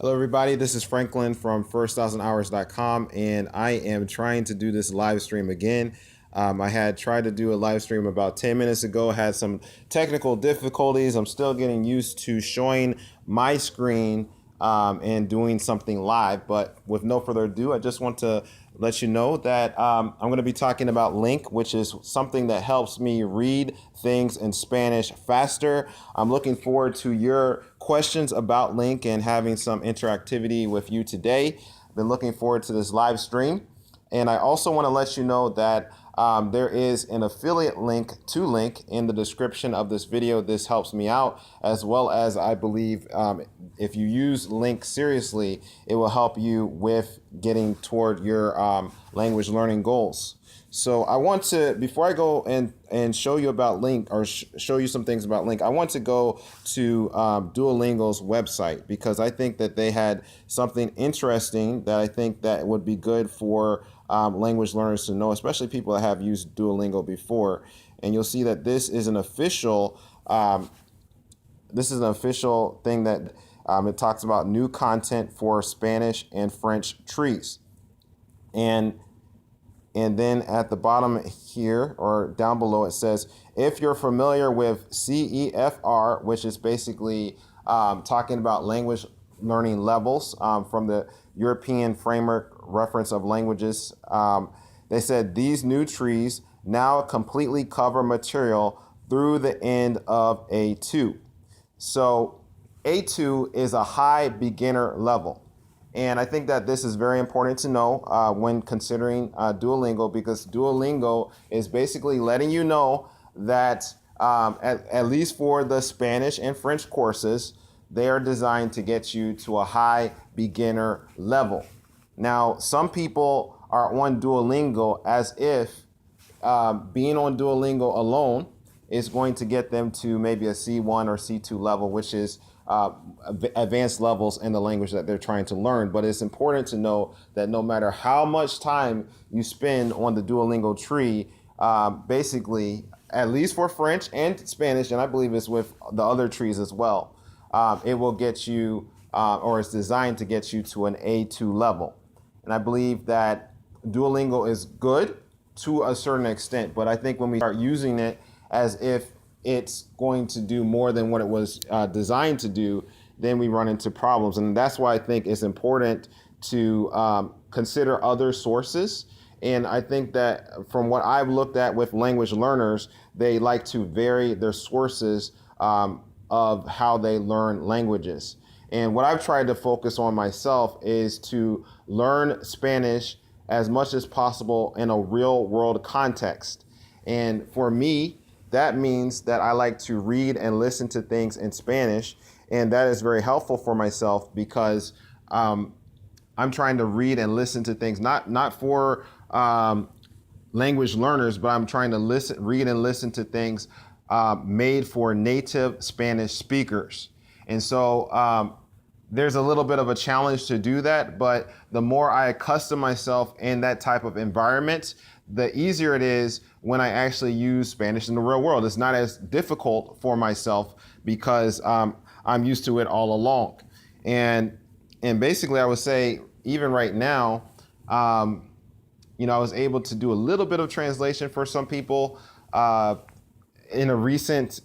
Hello, everybody. This is Franklin from first1000hours.com, and I am trying to do this live stream again. I had tried to do a live stream about 10 minutes ago, had some technical difficulties. I'm still getting used to showing my screen and doing something live. But with no further ado, I just want to let you know that I'm going to be talking about LingQ, which is something that helps me read things in Spanish faster. I'm looking forward to your questions about LingQ and having some interactivity with you today. I've been looking forward to this live stream. And I also want to let you know that there is an affiliate link to LingQ in the description of this video. This helps me out, as well as I believe if you use LingQ seriously, it will help you with getting toward your language learning goals. So I want to, before I go and show you about LingQ or show you some things about LingQ, I want to go to Duolingo's website, because I think that they had something interesting that I think that would be good for language learners to know, especially people that have used Duolingo before. And you'll see that this is an official thing that it talks about new content for Spanish and French trees. And then at the bottom here, or down below, it says, if you're familiar with CEFR, which is basically talking about language learning levels from the European Framework Reference of Languages, they said these new trees now completely cover material through the end of A2. So A2 is a high beginner level. And I think that this is very important to know when considering Duolingo, because Duolingo is basically letting you know that at least for the Spanish and French courses, they are designed to get you to a high beginner level. Now, some people are on Duolingo as if being on Duolingo alone is going to get them to maybe a C1 or C2 level, which is advanced levels in the language that they're trying to learn. But it's important to know that no matter how much time you spend on the Duolingo tree, basically, at least for French and Spanish, and I believe it's with the other trees as well, it will get you, or it's designed to get you to an A2 level. And I believe that Duolingo is good to a certain extent, but I think when we start using it as if it's going to do more than what it was designed to do, then we run into problems. And that's why I think it's important to consider other sources. And I think that from what I've looked at with language learners, they like to vary their sources of how they learn languages. And what I've tried to focus on myself is to learn Spanish as much as possible in a real world context. And for me, that means that I like to read and listen to things in Spanish, and that is very helpful for myself because I'm trying to read and listen to things, not for language learners, but I'm trying to read and listen to things made for native Spanish speakers. And so there's a little bit of a challenge to do that, but the more I accustom myself in that type of environment, the easier it is when I actually use Spanish in the real world. It's not as difficult for myself because I'm used to it all along. And basically I would say even right now, I was able to do a little bit of translation for some people in a recent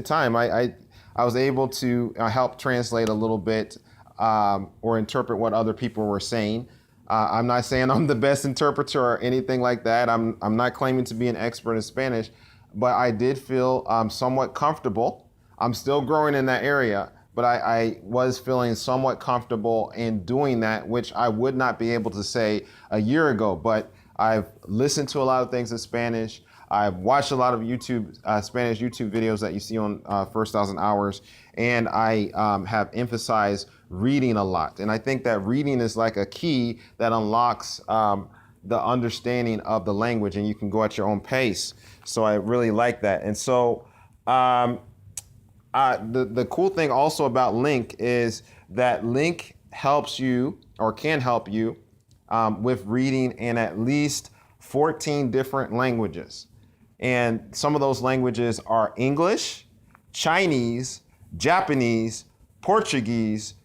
time. I was able to help translate a little bit or interpret what other people were saying. I'm not saying I'm the best interpreter or anything like that. I'm not claiming to be an expert in Spanish, but I did feel somewhat comfortable. I'm still growing in that area, but I was feeling somewhat comfortable in doing that, which I would not be able to say a year ago. But I've listened to a lot of things in Spanish. I've watched a lot of Spanish YouTube videos that you see on First 1000 Hours, and I have emphasized reading a lot. And I think that reading is like a key that unlocks the understanding of the language, and you can go at your own pace. So I really like that. And so the cool thing also about LingQ is that LingQ helps you, or can help you, with reading in at least 14 different languages. And some of those languages are English, Chinese, Japanese, Portuguese,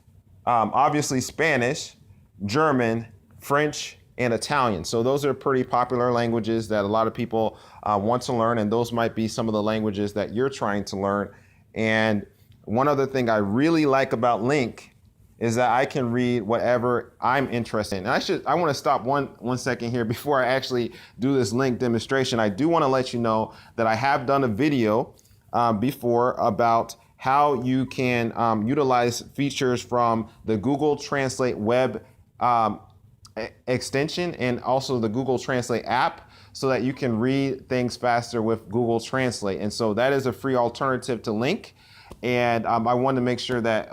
Obviously Spanish, German, French, and Italian. So those are pretty popular languages that a lot of people want to learn, and those might be some of the languages that you're trying to learn. And one other thing I really like about LingQ is that I can read whatever I'm interested in. And I want to stop one second here before I actually do this LingQ demonstration. I do want to let you know that I have done a video before about how you can utilize features from the Google Translate web extension and also the Google Translate app so that you can read things faster with Google Translate. And so that is a free alternative to LingQ. And I wanted to make sure that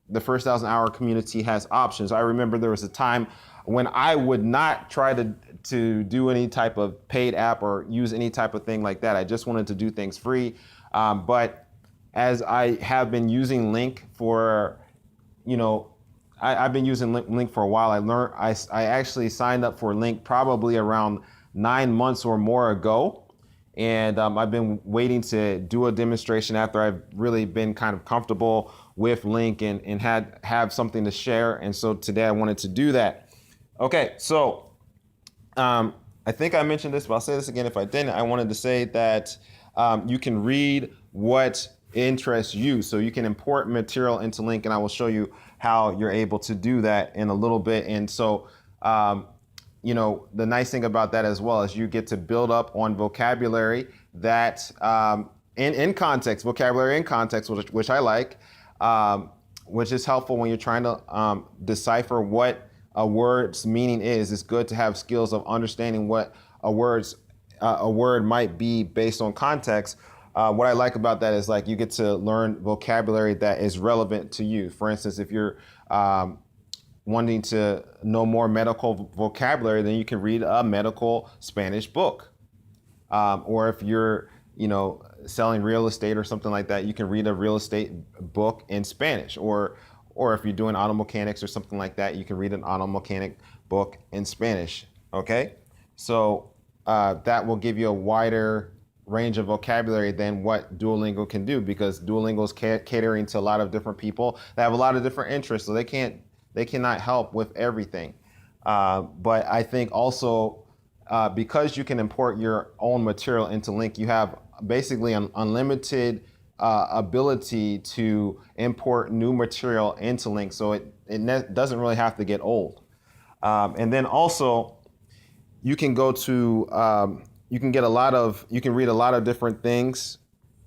the First 1,000 Hour community has options. I remember there was a time when I would not try to do any type of paid app or use any type of thing like that. I just wanted to do things free. But as I have been using LingQ for, I've been using LingQ for a while. I actually signed up for LingQ probably around 9 months or more ago. And I've been waiting to do a demonstration after I've really been kind of comfortable with LingQ and have something to share. And so today I wanted to do that. Okay, so I think I mentioned this, but I'll say this again if I didn't. I wanted to say that you can read what interests you. So you can import material into LingQ, and I will show you how you're able to do that in a little bit. And so the nice thing about that as well is you get to build up on vocabulary that in context, vocabulary in context, which I like, which is helpful when you're trying to decipher what a word's meaning is. It's good to have skills of understanding what a word might be based on context. What I like about that is like you get to learn vocabulary that is relevant to you. For instance, if you're wanting to know more medical vocabulary, then you can read a medical Spanish book. Or if you're, selling real estate or something like that, you can read a real estate book in Spanish. Or if you're doing auto mechanics or something like that, you can read an auto mechanic book in Spanish. Okay, so that will give you a wider range of vocabulary than what Duolingo can do, because Duolingo is catering to a lot of different people that have a lot of different interests, so they cannot help with everything. But I think also because you can import your own material into LingQ, you have basically an unlimited ability to import new material into LingQ, so it doesn't really have to get old. And then also you can go to you can read a lot of different thjust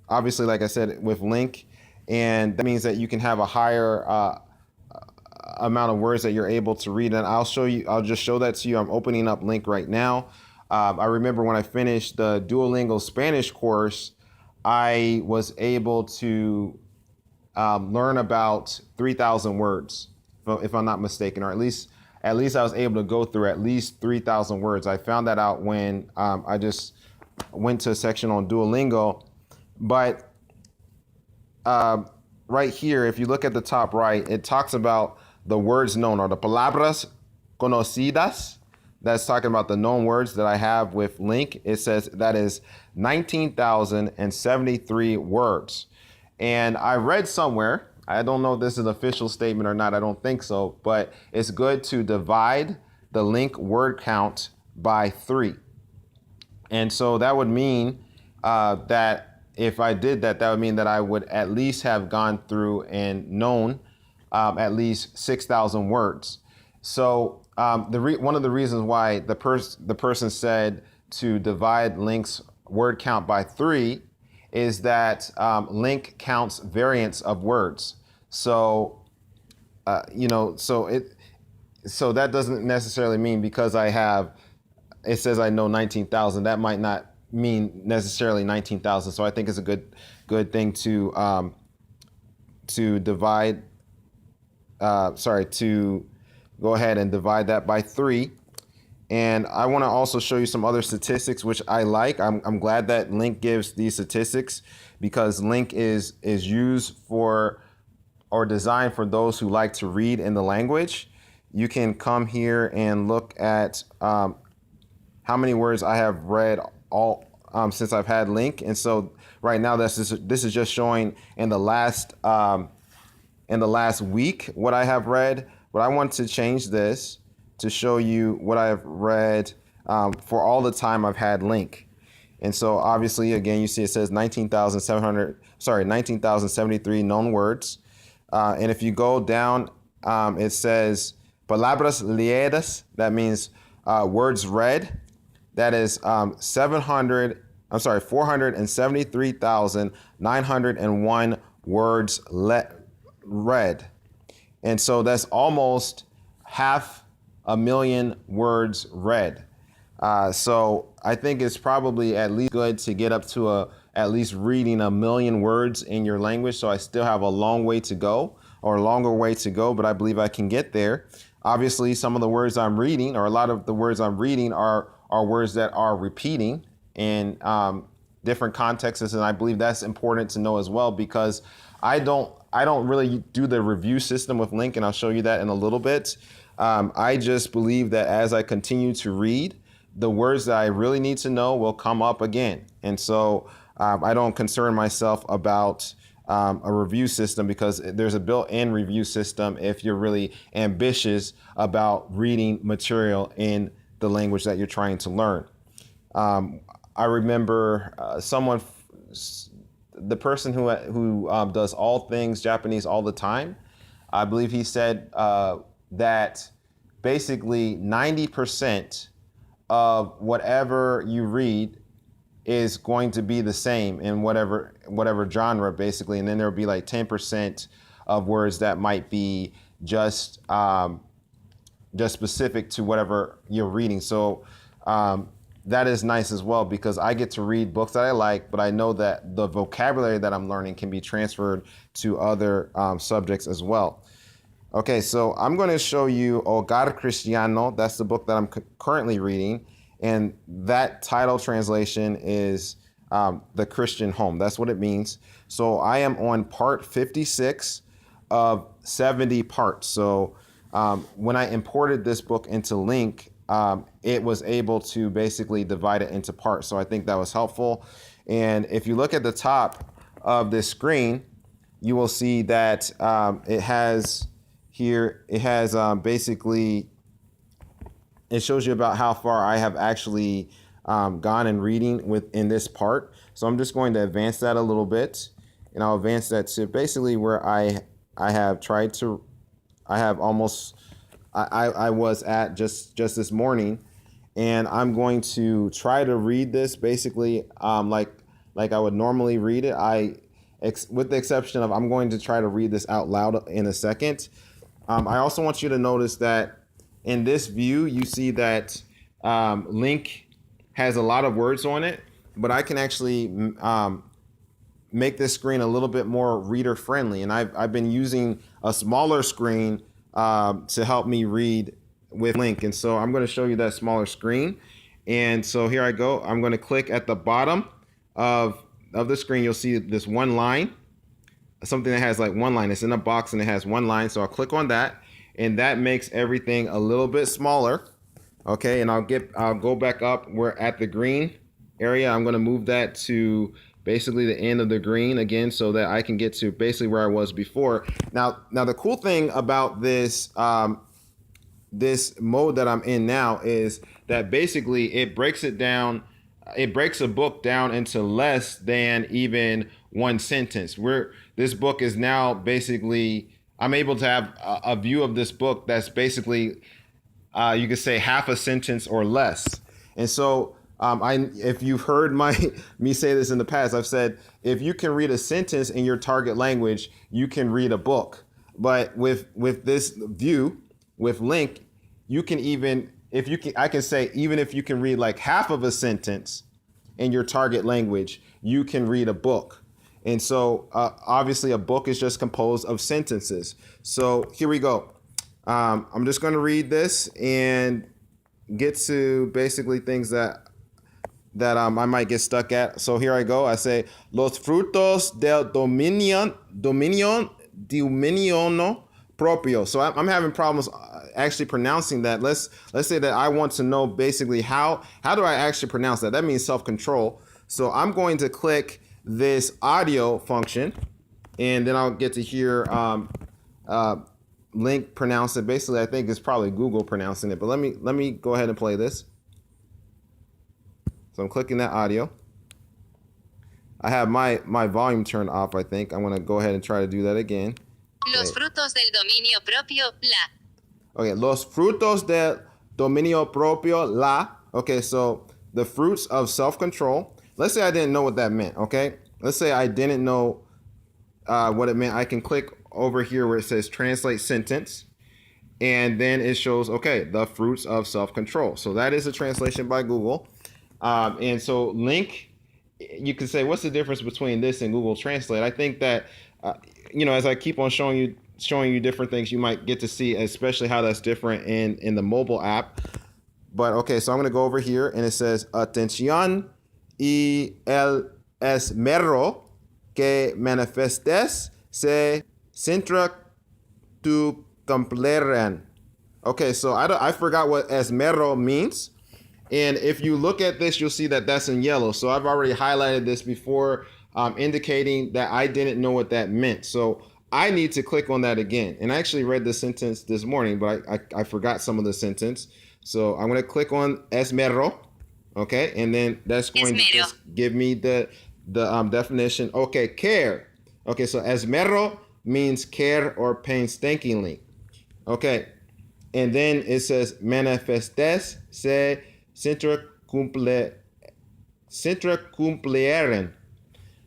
obviously, like I said, with LingQ, and that means that you can have a higher amount of words that you're able to read. And I'll just show that to you. I'm opening up LingQ right now. I remember when I finished the Duolingo Spanish course, I was able to learn about 3,000 words, if I'm not mistaken, or at least I was able to go through at least 3,000 words. I found that out when I just went to a section on Duolingo. But right here, if you look at the top right, it talks about the words known, or the palabras conocidas. That's talking about the known words that I have with LingQ. It says that is 19,073 words. And I read somewhere, I don't know if this is an official statement or not, I don't think so, but it's good to divide the LingQ word count by 3. And so that would mean that if I did that, that would mean that I would at least have gone through and known at least 6,000 words. So one of the reasons why the person said to divide LingQ's word count by 3 is that LingQ counts variants of words. So so that doesn't necessarily mean because it says I know 19,000, that might not mean necessarily 19,000. So I think it's a good thing to divide. To go ahead and divide that by 3. And I want to also show you some other statistics, which I like. I'm glad that LingQ gives these statistics, because LingQ is used for or designed for those who like to read in the language. You can come here and look at how many words I have read all since I've had LingQ. And so right now this is just showing in the last in the last week what I have read, but I want to change this to show you what I have read for all the time I've had LingQ. And so obviously, again, you see it says 19,073 known words. And if you go down, it says Palabras leídas, that means words read. That is 473,901 words read. And so that's almost 500,000 words read. So I think it's probably at least good to get up to at least reading 1 million words in your language. So I still have a long way to go, or a longer way to go, but I believe I can get there. Obviously, some of the words I'm reading, or a lot of the words I'm reading are words that are repeating in different contexts. And I believe that's important to know as well, because I don't really do the review system with LingQ, and I'll show you that in a little bit. I just believe that as I continue to read, the words that I really need to know will come up again. And so I don't concern myself about a review system, because there's a built-in review system if you're really ambitious about reading material in the language that you're trying to learn. I remember the person who does all things Japanese all the time, I believe he said that basically 90% of whatever you read is going to be the same in whatever genre, basically, and then there'll be like 10% of words that might be just specific to whatever you're reading. So that is nice as well, because I get to read books that I like, but I know that the vocabulary that I'm learning can be transferred to other subjects as well. Okay, so I'm going to show you Hogar Cristiano. That's the book that I'm currently reading. And that title translation is The Christian Home. That's what it means. So I am on part 56 of 70 parts. So when I imported this book into LingQ, it was able to basically divide it into parts. So I think that was helpful. And if you look at the top of this screen, you will see that it has basically, it shows you about how far I have actually gone in reading within this part. So I'm just going to advance that a little bit, and I'll advance that to basically where I was at just this morning, and I'm going to try to read this basically like I would normally read it. With the exception of, I'm going to try to read this out loud in a second. I also want you to notice that in this view, you see that LingQ has a lot of words on it, but I can actually make this screen a little bit more reader friendly. And I've been using a smaller screen to help me read with LingQ. And so I'm going to show you that smaller screen. And so here I go. I'm going to click at the bottom of the screen. You'll see this one line, something that has like one line. It's in a box and it has one line. So I'll click on that, and that makes everything a little bit smaller. Okay, and I'll go back up. We're at the green area. I'm going to move that to basically the end of the green again, so that I can get to basically where I was before. Now the cool thing about this this mode that I'm in now is that basically it breaks it down. It breaks a book down into less than even one sentence. This book is now basically, I'm able to have a view of this book that's basically, you could say, half a sentence or less. And so if you've heard me say this in the past, I've said, if you can read a sentence in your target language, you can read a book. But with this view, with LingQ, you can even, I can say, even if you can read like half of a sentence in your target language, you can read a book. And so obviously a book is just composed of sentences. So here we go. I'm just going to read this and get to basically things that I might get stuck at. So here I go. I say, los frutos del dominio propio. So I'm having problems actually pronouncing that. Let's say that I want to know basically how do I actually pronounce that? That means self-control. So I'm going to click this audio function, and then I'll get to hear Link pronounced it. Basically, I think it's probably Google pronouncing it. But let me go ahead and play this. So I'm clicking that audio. I have my volume turned off, I think. I'm going to go ahead and try to do that again. Los frutos del dominio propio, la. Okay, los frutos del dominio propio, la. Okay, so the fruits of self-control. Let's say I didn't know what that meant, okay? Let's say I didn't know what it meant. I can click over here where it says translate sentence. And then it shows, okay, the fruits of self-control. So that is a translation by Google. And so LingQ, you can say, what's the difference between this and Google Translate? I think that, as I keep on showing you different things, you might get to see, especially how that's different in the mobile app. But okay, so I'm going to go over here and it says, atención y el esmero que manifestes se centra tu cumplir. Okay, so I forgot what esmero means. And if you look at this, you'll see that that's in yellow. So I've already highlighted this before, indicating that I didn't know what that meant. So I need to click on that again. And I actually read the sentence this morning, but I forgot some of the sentence. So I'm going to click on esmero. Okay, and then that's going to just give me the definition. Okay, care. Okay, so esmero means care or painstakingly. Okay, and then it says manifestes se centra cumplieren.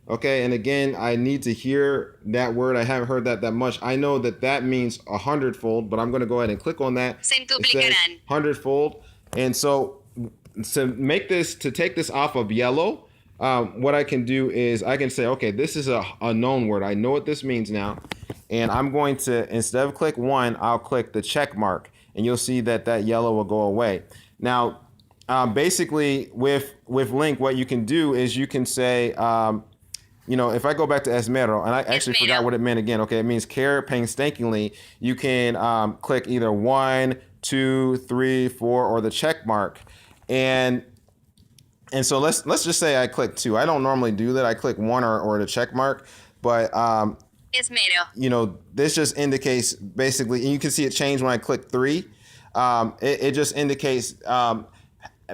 Okay, and again, I need to hear that word. I haven't heard that much. I know that means 100-fold, but I'm going to go ahead and click on that. Centuplicarán. 100-fold. And so to take this off of yellow, what I can do is I can say, okay, this is a known word. I know what this means now. And I'm going to, instead of click 1, I'll click the check mark. And you'll see that yellow will go away. Now, basically with LingQ, what you can do is you can say, if I go back to esmero, and I actually forgot what it meant again. Okay, it means care painstakingly. You can click either 1, 2, 3, 4, or the check mark. And so let's just say I click 2. I don't normally do that. I click 1 or the check mark. But, this just indicates basically, and you can see it change when I click 3. It just indicates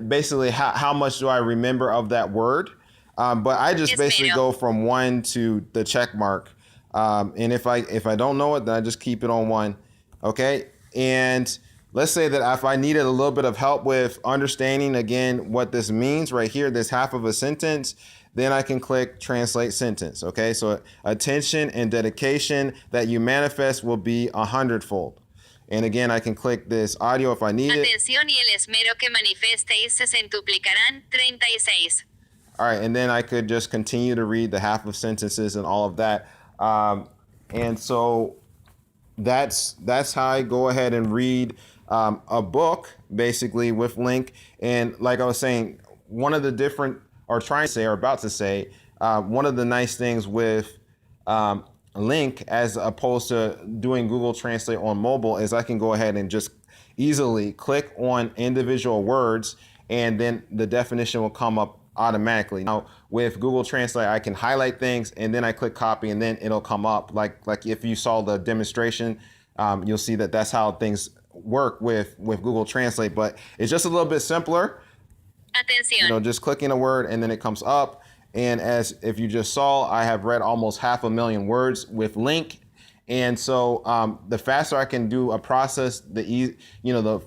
basically how much do I remember of that word. But I just basically go from 1 to the check mark. And if I don't know it, then I just keep it on 1. Okay. And let's say that if I needed a little bit of help with understanding, again, what this means right here, this half of a sentence, then I can click translate sentence. Okay. So attention and dedication that you manifest will be 100-fold. And again, I can click this audio if I need it. Atención y el esmero que manifestéis se centuplicarán 36. All right, and then I could just continue to read the half of sentences and all of that. And so that's how I go ahead and read a book, basically, with LingQ. And like I was saying, one of the different, or trying to say, or about to say, one of the nice things with LingQ as opposed to doing Google Translate on mobile is I can go ahead and just easily click on individual words, and then the definition will come up automatically. Now with Google Translate, I can highlight things and then I click copy and then it'll come up. Like if you saw the demonstration, you'll see that that's how things work with Google Translate, but it's just a little bit simpler. Atención. Just clicking a word and then it comes up. And as if you just saw, I have read almost 500,000 words with LingQ. And so the faster I can do a process, the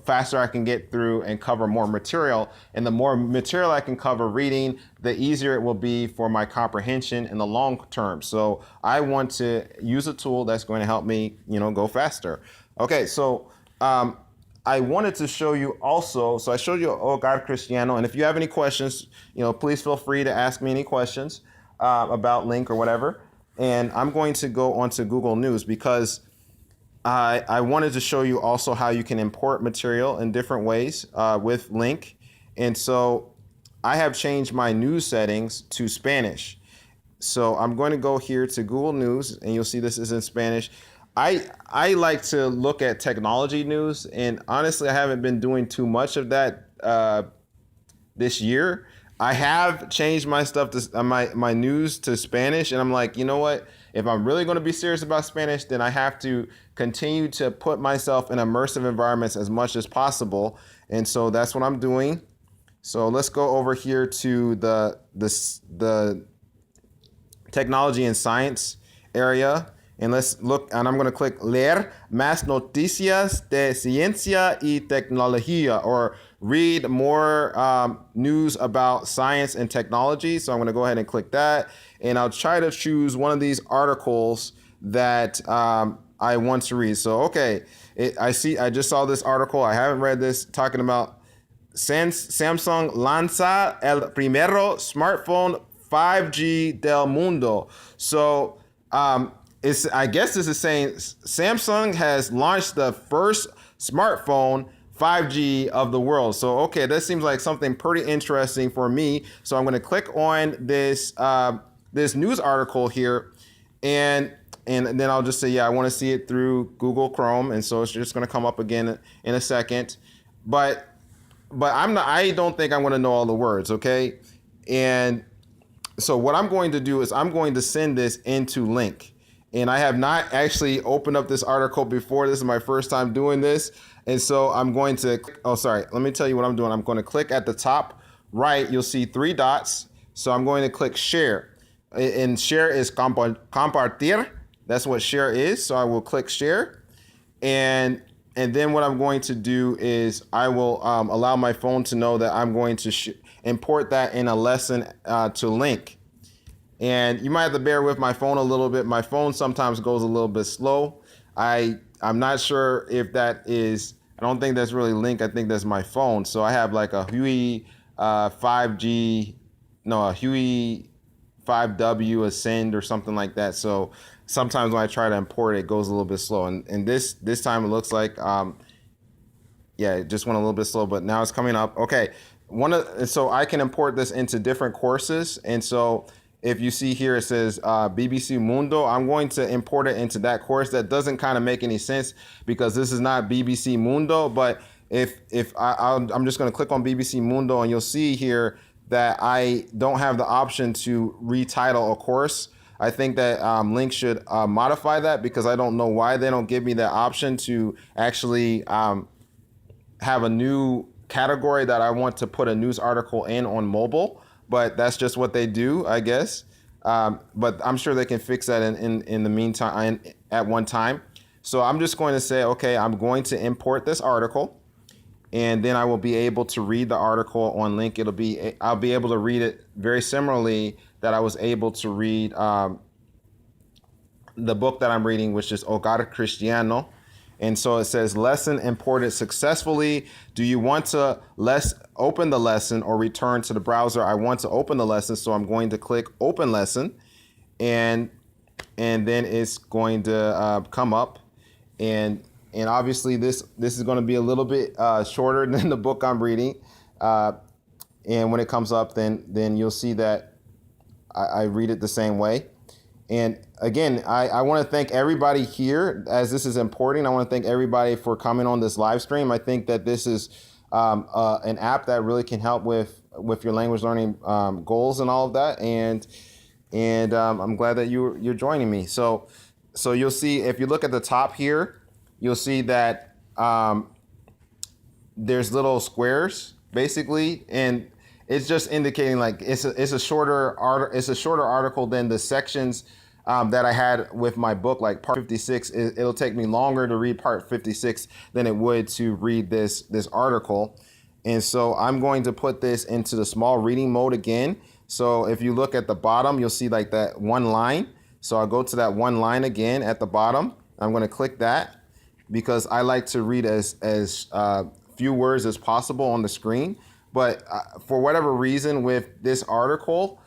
faster I can get through and cover more material. And the more material I can cover reading, the easier it will be for my comprehension in the long term. So I want to use a tool that's going to help me, go faster. Okay, so I wanted to show you also, so I showed you Hogar Cristiano. And if you have any questions, please feel free to ask me any questions about LingQ or whatever. And I'm going to go onto Google News because I wanted to show you also how you can import material in different ways with LingQ. And so I have changed my news settings to Spanish. So I'm going to go here to Google News, and you'll see this is in Spanish. I like to look at technology news, and honestly, I haven't been doing too much of that this year. I have changed my stuff to my news to Spanish, and I'm like, you know what? if I'm really going to be serious about Spanish, then I have to continue to put myself in immersive environments as much as possible. And so that's what I'm doing. So let's go over here to the technology and science area. And let's look, and I'm going to click leer más noticias de ciencia y tecnología, or read more news about science and technology. So I'm going to go ahead and click that. And I'll try to choose one of these articles that I want to read. So, okay, I just saw this article. I haven't read this, talking about Samsung lanza el primero smartphone 5G del mundo. So, I guess this is saying Samsung has launched the first smartphone 5G of the world. So, okay, that seems like something pretty interesting for me. So I'm going to click on this this news article here, and then I'll just say, yeah, I want to see it through Google Chrome, and so it's just going to come up again in a second. But I don't think I'm going to know all the words, okay? And so what I'm going to do is I'm going to send this into LingQ. And I have not actually opened up this article before. This is my first time doing this. And so I'm going to, let me tell you what I'm doing. I'm going to click at the top right. You'll see 3 dots. So I'm going to click share. And share is compartir. That's what share is. So I will click share. And then what I'm going to do is I will allow my phone to know that I'm going to import that in a lesson to LingQ. And you might have to bear with my phone a little bit. My phone sometimes goes a little bit slow. I'm not sure if that is, I don't think that's really LingQ. I think that's my phone. So I have like a Huey 5G, no, a Huey 5W Ascend or something like that. So sometimes when I try to import it, it goes a little bit slow. And this time it looks like, yeah, it just went a little bit slow, but now it's coming up. Okay, so I can import this into different courses. And so if you see here, it says BBC Mundo. I'm going to import it into that course. That doesn't kind of make any sense because this is not BBC Mundo. But I'm just going to click on BBC Mundo, and you'll see here that I don't have the option to retitle a course. I think that LingQ should modify that, because I don't know why they don't give me that option to actually have a new category that I want to put a news article in on mobile. But that's just what they do, I guess. But I'm sure they can fix that in the meantime, at one time. So I'm just going to say, okay, I'm going to import this article, and then I will be able to read the article on LingQ. I'll be able to read it very similarly that I was able to read the book that I'm reading, which is Hogar Cristiano. And so it says, lesson imported successfully. Do you want to open the lesson or return to the browser? I want to open the lesson, so I'm going to click open lesson, and then it's going to come up, and obviously this is going to be a little bit shorter than the book I'm reading, and when it comes up, then you'll see that I read it the same way. And again, I want to thank everybody here as this is importing. I want to thank everybody for coming on this live stream. I think that this is an app that really can help with your language learning goals and all of that. And I'm glad that you're joining me. So you'll see, if you look at the top here, you'll see that there's little squares basically, and it's just indicating like it's a shorter article than the sections that I had with my book, like part 56. It'll take me longer to read part 56 than it would to read this article. And so I'm going to put this into the small reading mode again. So if you look at the bottom, you'll see like that one line. So I'll go to that one line again at the bottom. I'm going to click that because I like to read as few words as possible on the screen. But for whatever reason with this article,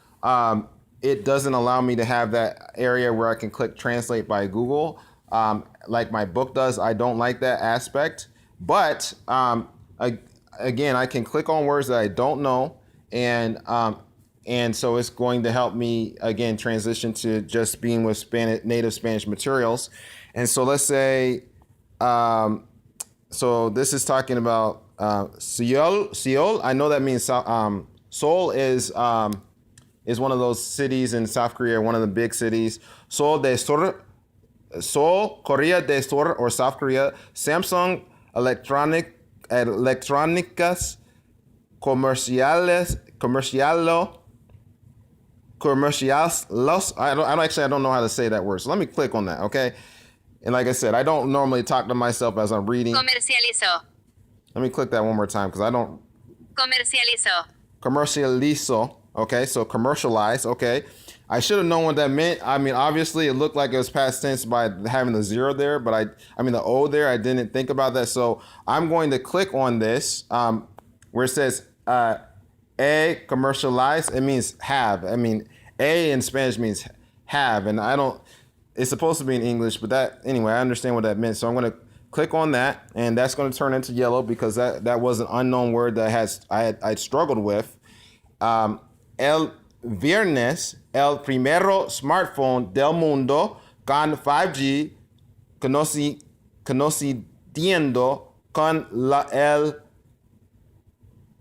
it doesn't allow me to have that area where I can click translate by Google like my book does. I don't like that aspect. But again, I can click on words that I don't know, and so it's going to help me again transition to just being with native Spanish materials. And so let's say, so this is talking about Seoul. I know that means Seoul is one of those cities in South Korea, one of the big cities. Seoul, Korea del Sur, or South Korea, Samsung Electrónicas Comerciales, I don't know how to say that word. So let me click on that, okay? And like I said, I don't normally talk to myself as I'm reading. Comercializó. Let me click that one more time because I don't. Comercializó. Comercializo. Okay, so commercialize. Okay. I should have known what that meant. I mean, obviously, it looked like it was past tense by having the zero there, but I mean the O there. I didn't think about that. So I'm going to click on this where it says a commercialize. It means have. I mean, a in Spanish means have, and I don't. It's supposed to be in English, but that anyway, I understand what that meant. So I'm going to click on that, and that's going to turn into yellow because that was an unknown word that I struggled with. El viernes, el primero smartphone del mundo con 5G, conociendo con el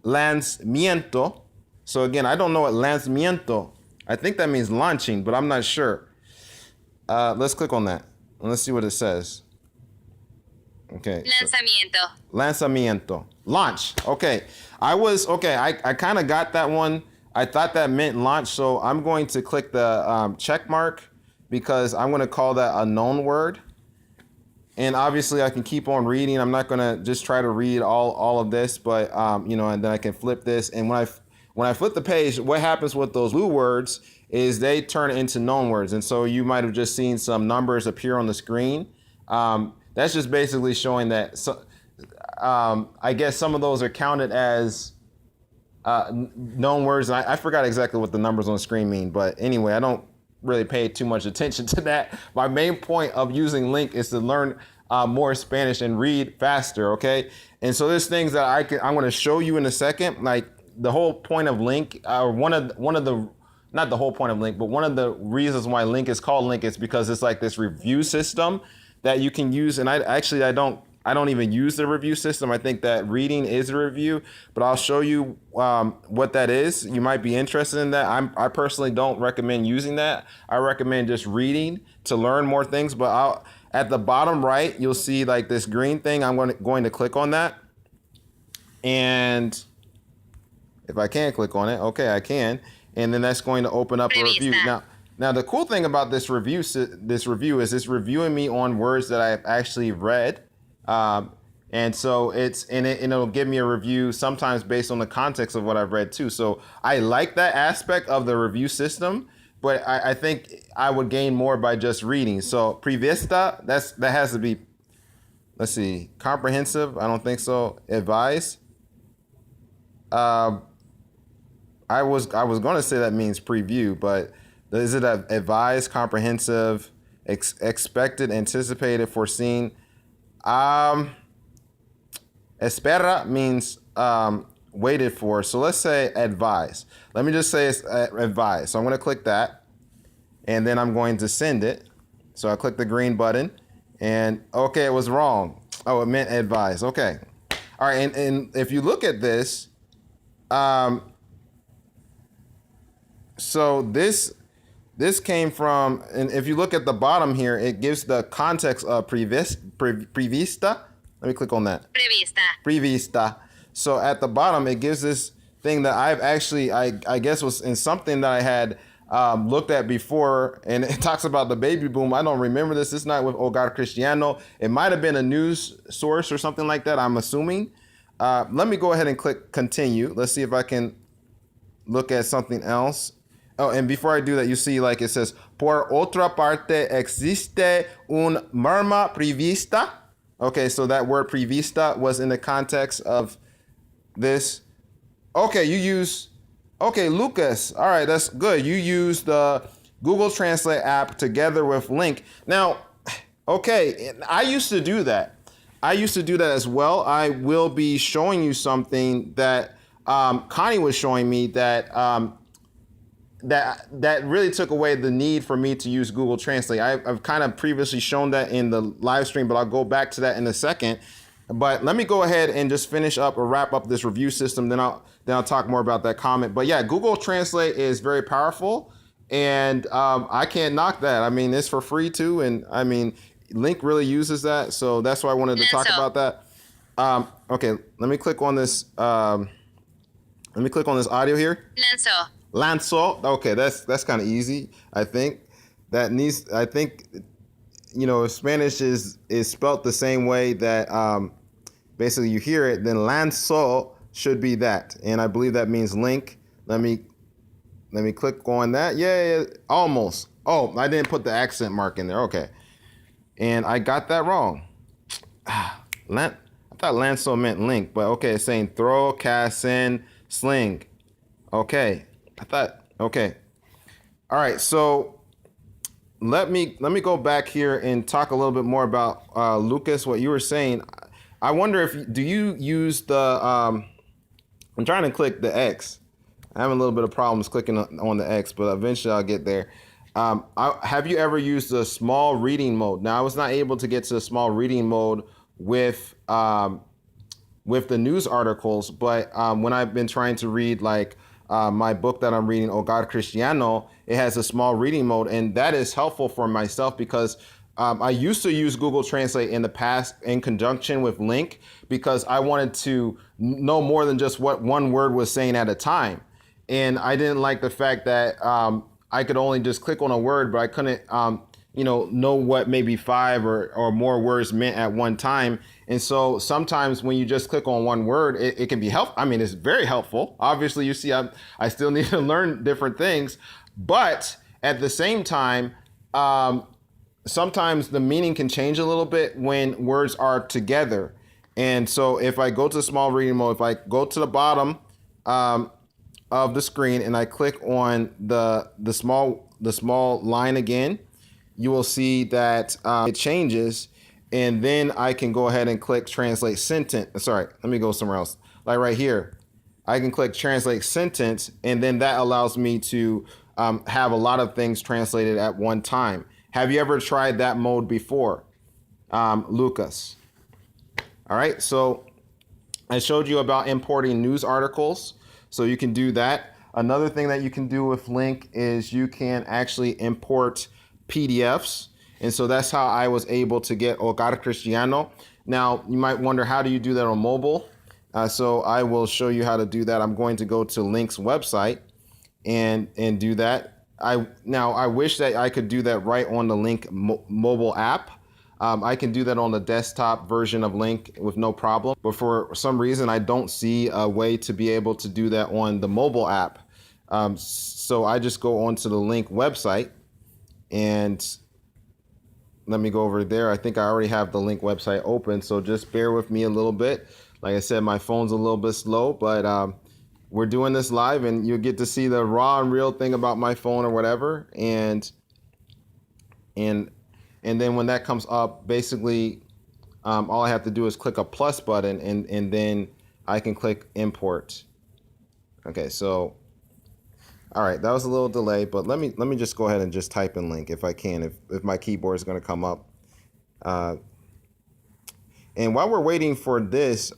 lanzamiento. So again, I don't know what lanzamiento. I think that means launching, but I'm not sure. Let's click on that. Let's see what it says. Okay. Lanzamiento. Lanzamiento. Launch. Okay. I kind of got that one. I thought that meant launch, so I'm going to click the check mark because I'm going to call that a known word. And obviously I can keep on reading. I'm not going to just try to read all of this, but and then I can flip this. And when I flip the page, what happens with those blue words is they turn into known words. And so you might have just seen some numbers appear on the screen. That's just basically showing that I guess some of those are counted as known words. And I forgot exactly what the numbers on the screen mean. But anyway, I don't really pay too much attention to that. My main point of using LingQ is to learn more Spanish and read faster, okay? And so there's things that I'm going to show you in a second. Like the whole point of LingQ, one of the not the whole point of LingQ, but one of the reasons why LingQ is called LingQ is because it's like this review system that you can use. And I don't even use the review system. I think that reading is a review, but I'll show you what that is. You might be interested in that. I personally don't recommend using that. I recommend just reading to learn more things. But at the bottom right, you'll see like this green thing. I'm going to click on that. And if I can click on it, okay, I can. And then that's going to open up a review. Now the cool thing about this review is it's reviewing me on words that I've actually read. And so it'll give me a review sometimes based on the context of what I've read too. So I like that aspect of the review system, but I think I would gain more by just reading. So prevista, that has to be, let's see, comprehensive. I don't think so. Advise. I was going to say that means preview, but is it advised, comprehensive, expected, anticipated, foreseen? Espera means waited for. So let's say advise. Let me just say it's advise. So I'm going to click that, and then I'm going to send it. So I click the green button, and okay, it was wrong. Oh, it meant advise. Okay. All right, and if you look at this, so this came from, and if you look at the bottom here, it gives the context of prevista. Let me click on that. Prevista. So at the bottom, it gives this thing that I've actually, I guess was in something that I had looked at before, and it talks about the baby boom. I don't remember this. It's not with Hogar Cristiano. It might have been a news source or something like that, I'm assuming. Let me go ahead and click continue. Let's see if I can look at something else. Oh, and before I do that, you see like it says, por otra parte existe un merma prevista. Okay, so that word prevista was in the context of this. Okay, Lucas. All right, that's good. You use the Google Translate app together with LingQ. Now, okay, I used to do that. As well. I will be showing you something that Connie was showing me that that really took away the need for me to use Google Translate. I've kind of previously shown that in the live stream, but I'll go back to that in a second. But let me go ahead and just finish up or wrap up this review system. Then I'll talk more about that comment. But yeah, Google Translate is very powerful. And I can't knock that. I mean, it's for free too, and I mean, Link really uses that, so that's why I wanted to talk about that. Okay, let me click on this. Let me click on this audio here. Lanzó. Lanzó. Okay, that's kind of easy. I think that needs. I think Spanish is spelt the same way that basically you hear it. Then lanzó should be that, and I believe that means link. Let me click on that. Yeah, almost. Oh, I didn't put the accent mark in there. Okay, and I got that wrong. I thought lanzó meant link, but okay, it's saying throw, cast, send, sling. Okay, okay. All right, so let me go back here and talk a little bit more about Lucas, what you were saying. I wonder do you use the I'm trying to click the X. I'm having a little bit of problems clicking on the X, but eventually I'll get there. Have you ever used the small reading mode? Now, I was not able to get to the small reading mode with the news articles, but when I've been trying to read my book that I'm reading, Hogar Cristiano, it has a small reading mode, and that is helpful for myself because I used to use Google Translate in the past in conjunction with Link because I wanted to know more than just what one word was saying at a time. And I didn't like the fact that I could only just click on a word, but I couldn't, know what maybe 5 or more words meant at one time. And so sometimes when you just click on one word, it can be helpful. I mean, it's very helpful. Obviously, you see, I still need to learn different things. But at the same time, sometimes the meaning can change a little bit when words are together. And so if I go to small reading mode, if I go to the bottom of the screen and I click on the small line again, you will see that it changes, and then I can go ahead and click translate sentence. Sorry, let me go somewhere else. Like right here, I can click translate sentence, and then that allows me to have a lot of things translated at one time. Have you ever tried that mode before, Lucas? All right, so I showed you about importing news articles. So you can do that. Another thing that you can do with Link is you can actually import PDFs. And so that's how I was able to get Hogar Cristiano. Now, you might wonder, how do you do that on mobile? So I will show you how to do that. I'm going to go to Link's website and do that. I wish that I could do that right on the Link mobile app. I can do that on the desktop version of Link with no problem. But for some reason, I don't see a way to be able to do that on the mobile app. So I just go onto the Link website and let me go over there. I think I already have the Link website open, so just bear with me a little bit. Like I said, my phone's a little bit slow, but we're doing this live and you'll get to see the raw and real thing about my phone or whatever. And then when that comes up, basically, all I have to do is click a plus button and then I can click import. Okay, so, all right, that was a little delay, but let me just go ahead and just type in Link if I can, if my keyboard is going to come up. And while we're waiting for this,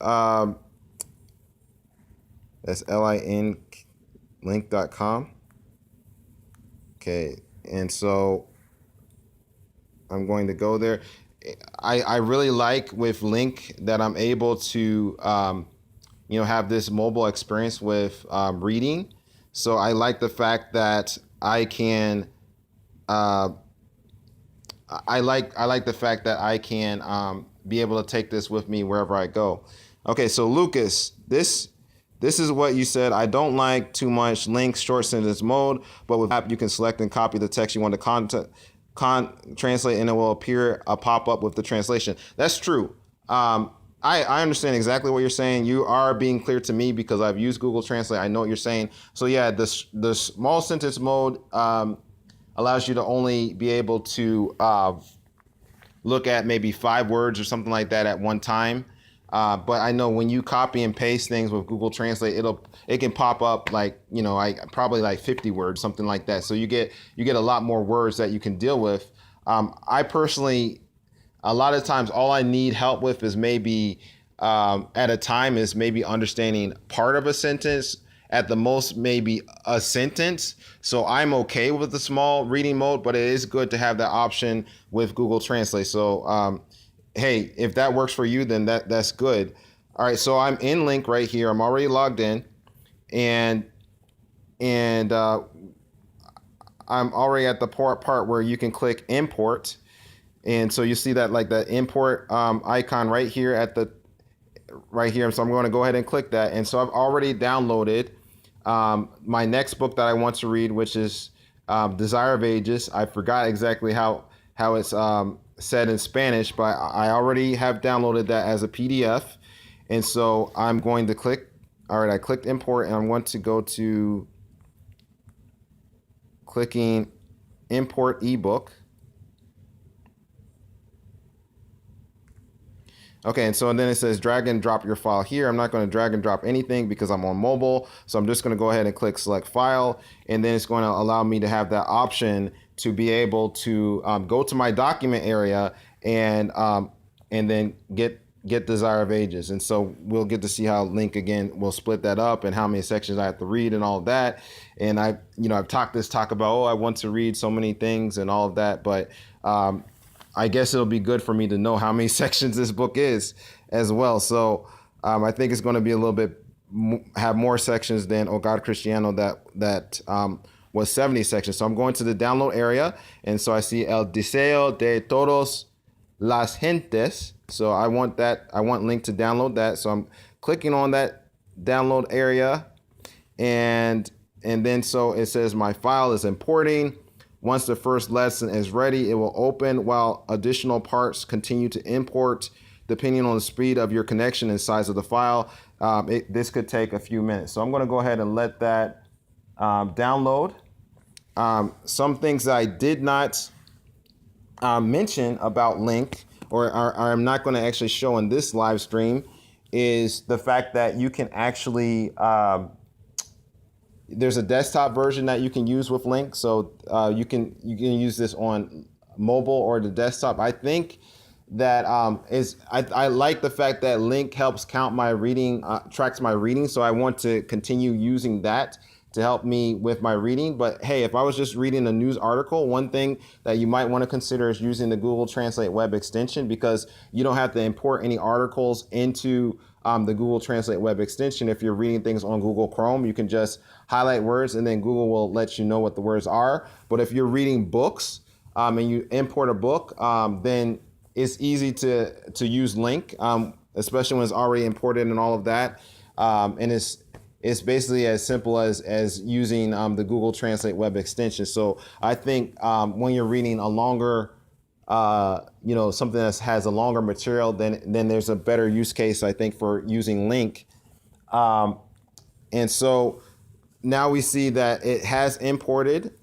that's LIN link.com. Okay, and so I'm going to go there. I really like with Link that I'm able to, have this mobile experience with reading. So I like the fact that I can, I like the fact that I can be able to take this with me wherever I go. Okay, so Lucas, this is what you said. I don't like too much Link short sentence mode, but with app you can select and copy the text you want to translate, and it will appear a pop-up with the translation. That's true. I understand exactly what you're saying. You are being clear to me because I've used Google Translate. I know what you're saying. So yeah, the small sentence mode allows you to only be able to look at maybe 5 words or something like that at one time. But I know when you copy and paste things with Google Translate, it can pop up probably like 50 words, something like that. So you get a lot more words that you can deal with. I personally, a lot of times, all I need help with is maybe at a time is maybe understanding part of a sentence at the most maybe a sentence. So I'm okay with the small reading mode, but it is good to have that option with Google Translate. So hey, if that works for you, then that's good. All right, so I'm in Link right here. I'm already logged in, and I'm already at the part where you can click import. And so you see that like the import icon right here right here. So I'm going to go ahead and click that. And so I've already downloaded my next book that I want to read, which is Desire of Ages. I forgot exactly how it's said in Spanish, but I already have downloaded that as a PDF. And so I'm going to click. All right, I clicked import, and I want to go to clicking import ebook. Okay, and so then it says drag and drop your file here. I'm not going to drag and drop anything because I'm on mobile. So I'm just going to go ahead and click select file. And then it's going to allow me to have that option to be able to go to my document area and then get Desire of Ages. And so we'll get to see how Link again will split that up and how many sections I have to read and all of that. And I've talk about, I want to read so many things and all of that. But I guess it'll be good for me to know how many sections this book is as well. So I think it's going to be a little bit have more sections than Hogar Cristiano that was 70 sections. So I'm going to the download area, and so I see El Deseo de Todas las Gentes. So I want Link to download that. So I'm clicking on that download area, and then so it says my file is importing. Once the first lesson is ready, it will open while additional parts continue to import. Depending on the speed of your connection and size of the file, this could take a few minutes. So I'm going to go ahead and let that download. Some things that I did not mention about Link, or I'm not going to actually show in this live stream, is the fact that you can actually there's a desktop version that you can use with Link. So you can use this on mobile or the desktop. I think that I like the fact that Link helps count my reading, tracks my reading. So I want to continue using that to help me with my reading. But hey, if I was just reading a news article, one thing that you might want to consider is using the Google Translate web extension, because you don't have to import any articles into the Google Translate web extension. If you're reading things on Google Chrome, you can just highlight words and then Google will let you know what the words are. But if you're reading books and you import a book, then it's easy to use Link, especially when it's already imported and all of that. And it's basically as simple as using the Google Translate web extension. So I think when you're reading a longer something that has a longer material, then there's a better use case, I think, for using Link. And so now we see that it has imported.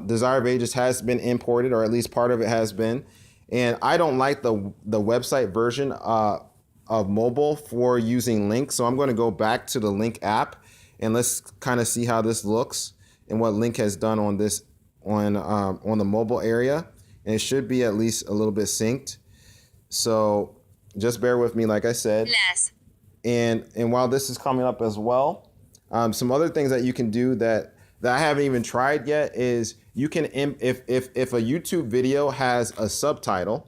Desire of Ages has been imported, or at least part of it has been. And I don't like the website version of mobile for using Link. So I'm going to go back to the Link app and let's kind of see how this looks and what Link has done on this on the mobile area. And it should be at least a little bit synced. So just bear with me, like I said. Las. And while this is coming up as well, some other things that you can do that I haven't even tried yet is you can, if a YouTube video has a subtitle,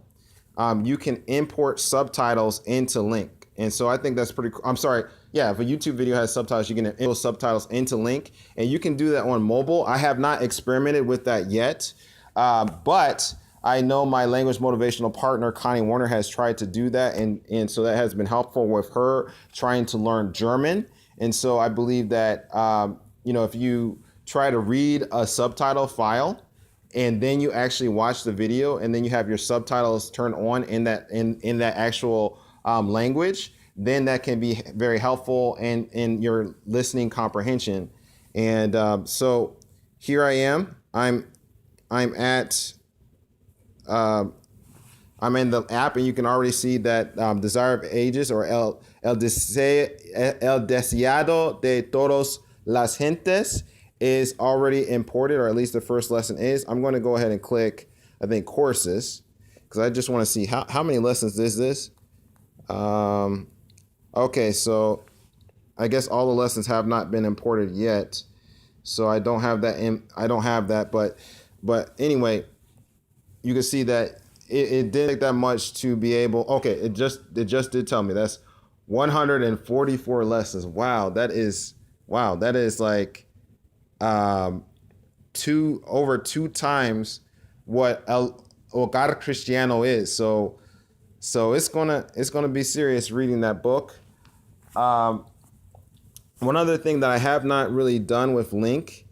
you can import subtitles into Link. And so I think that's pretty cool. I'm sorry. Yeah, if a YouTube video has subtitles, you can import subtitles into Link. And you can do that on mobile. I have not experimented with that yet. But I know my language motivational partner, Connie Warner, has tried to do that. And so that has been helpful with her trying to learn German. And so I believe that, if you try to read a subtitle file and then you actually watch the video and then you have your subtitles turned on in that actual language, then that can be very helpful in your listening comprehension. And so here I am. I'm in the app, and you can already see that Desire of Ages, or El Deseado de Todas las Gentes, is already imported, or at least the first lesson is. I'm going to go ahead and click, I think, courses, because I just want to see how many lessons is this. Okay, so I guess all the lessons have not been imported yet, so I don't have that. But anyway, you can see that it didn't take that much to be able. Okay, it just did tell me that's 144 lessons. Wow, that is like over two times what El Hogar Cristiano is. So it's gonna be serious reading that book. One other thing that I have not really done with LingQ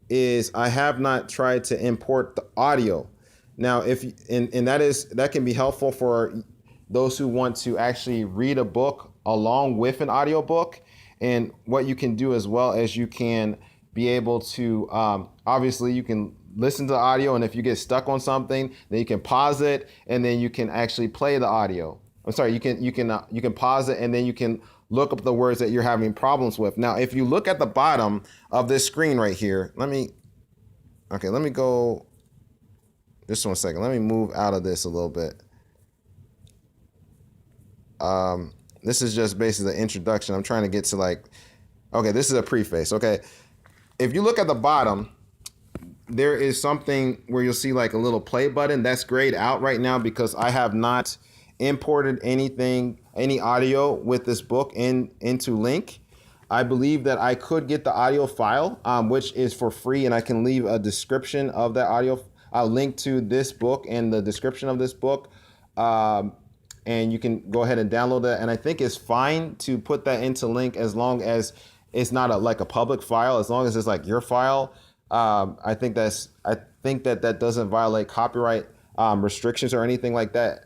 is I have not tried to import the audio. Now, that can be helpful for those who want to actually read a book along with an audiobook. And what you can do as well as you can be able to obviously you can listen to the audio, and if you get stuck on something, then you can pause it and then you can actually play the audio. I'm sorry, you can pause it and then you can look up the words that you're having problems with. Now, if you look at the bottom of this screen right here, let me go just 1 second. Let me move out of this a little bit. This is just basically the introduction. I'm trying to get to okay, this is a preface. Okay. If you look at the bottom, there is something where you'll see like a little play button. That's grayed out right now because I have not imported any audio with this book into LingQ. I believe that I could get the audio file, which is for free, and I can leave a description of that audio. I'll link to this book and the description of this book, and you can go ahead and download that. And I think it's fine to put that into LingQ as long as it's not a public file, as long as it's like your file. I think that doesn't violate copyright restrictions or anything like that.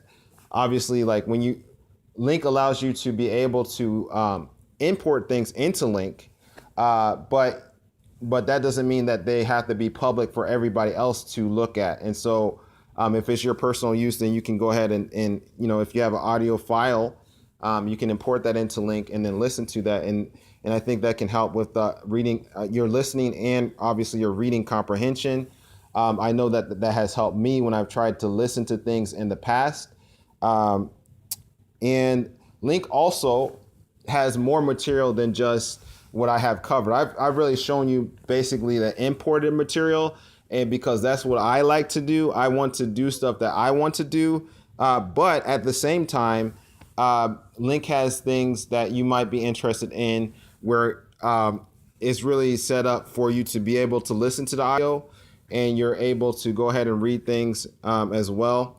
Obviously, like when LingQ allows you to be able to import things into LingQ, but that doesn't mean that they have to be public for everybody else to look at. And so if it's your personal use, then you can go ahead and if you have an audio file, you can import that into LingQ and then listen to that. And I think that can help with reading, your listening, and obviously your reading comprehension. I know that has helped me when I've tried to listen to things in the past. And LingQ also has more material than just what I have covered. I've really shown you basically the imported material, and because that's what I like to do. I want to do stuff that I want to do, but at the same time, LingQ has things that you might be interested in where it's really set up for you to be able to listen to the audio, and you're able to go ahead and read things as well.